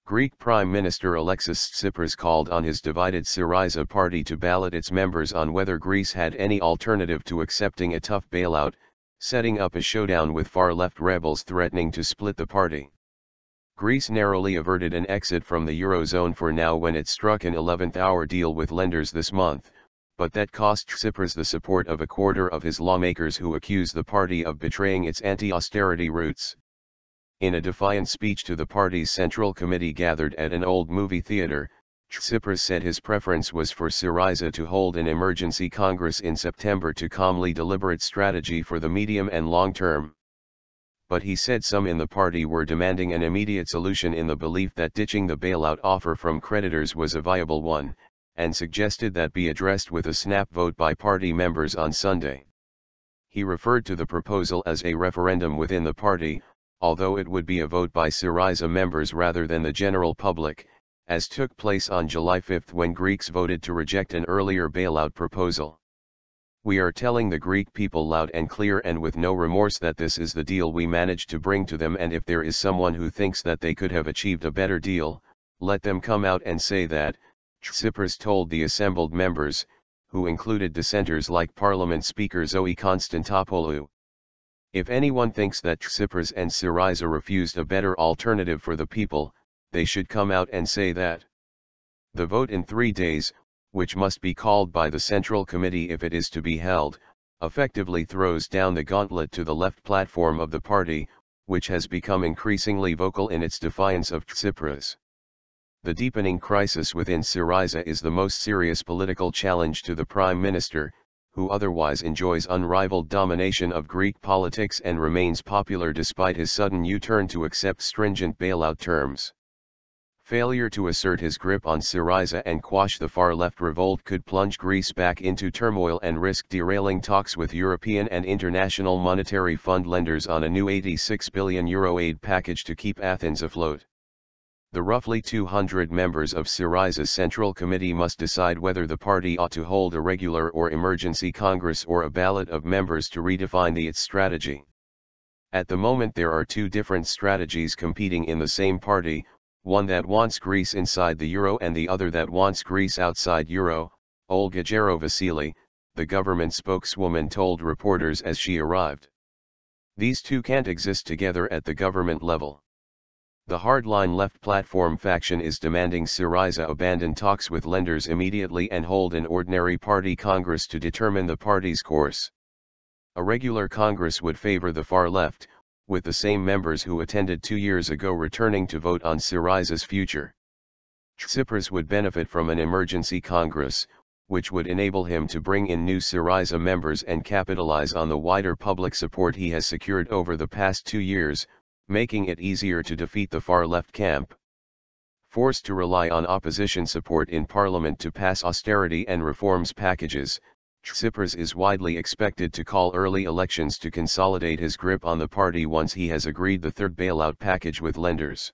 Greek Prime Minister Alexis Tsipras called on his divided Syriza party to ballot its members on whether Greece had any alternative to accepting a tough bailout, setting up a showdown with far-left rebels threatening to split the party. Greece narrowly averted an exit from the Eurozone for now when it struck an 11th-hour deal with lenders this month, but that cost Tsipras the support of a quarter of his lawmakers who accuse the party of betraying its anti-austerity roots. In a defiant speech to the party's Central Committee gathered at an old movie theater, Tsipras said his preference was for Syriza to hold an emergency Congress in September to calmly deliberate strategy for the medium and long term. But he said some in the party were demanding an immediate solution in the belief that ditching the bailout offer from creditors was a viable one, and suggested that be addressed with a snap vote by party members on Sunday. He referred to the proposal as a referendum within the party, although it would be a vote by Syriza members rather than the general public, as took place on July 5 when Greeks voted to reject an earlier bailout proposal. "We are telling the Greek people loud and clear and with no remorse that this is the deal we managed to bring to them, and if there is someone who thinks that they could have achieved a better deal, let them come out and say that," Tsipras told the assembled members, who included dissenters like Parliament Speaker Zoe Konstantopoulou. If anyone thinks that Tsipras and Syriza refused a better alternative for the people, they should come out and say that. The vote in 3 days, which must be called by the Central Committee if it is to be held, effectively throws down the gauntlet to the left platform of the party, which has become increasingly vocal in its defiance of Tsipras. The deepening crisis within Syriza is the most serious political challenge to the Prime Minister, who otherwise enjoys unrivaled domination of Greek politics and remains popular despite his sudden U-turn to accept stringent bailout terms. Failure to assert his grip on Syriza and quash the far-left revolt could plunge Greece back into turmoil and risk derailing talks with European and International Monetary Fund lenders on a new €86 billion aid package to keep Athens afloat. The roughly 200 members of Syriza's Central Committee must decide whether the party ought to hold a regular or emergency Congress or a ballot of members to redefine its strategy. At the moment there are two different strategies competing in the same party, one that wants Greece inside the euro and the other that wants Greece outside euro, Olga Gerovasili, the government spokeswoman told reporters as she arrived. These two can't exist together at the government level. The hardline left platform faction is demanding Syriza abandon talks with lenders immediately and hold an ordinary party Congress to determine the party's course. A regular Congress would favor the far left, with the same members who attended 2 years ago returning to vote on Syriza's future. Tsipras would benefit from an emergency Congress, which would enable him to bring in new Syriza members and capitalize on the wider public support he has secured over the past 2 years, making it easier to defeat the far-left camp. Forced to rely on opposition support in Parliament to pass austerity and reforms packages, Tsipras is widely expected to call early elections to consolidate his grip on the party once he has agreed the third bailout package with lenders.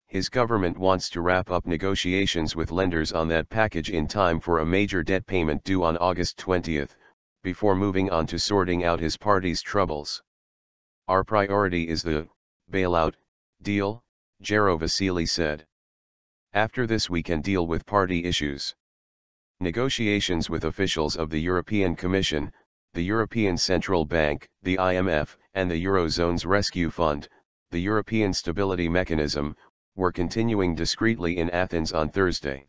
His government wants to wrap up negotiations with lenders on that package in time for a major debt payment due on August 20, before moving on to sorting out his party's troubles. "Our priority is the bailout deal," Gerovasili said. "After this we can deal with party issues." Negotiations with officials of the European Commission, the European Central Bank, the IMF, and the Eurozone's Rescue Fund, the European Stability Mechanism, were continuing discreetly in Athens on Thursday.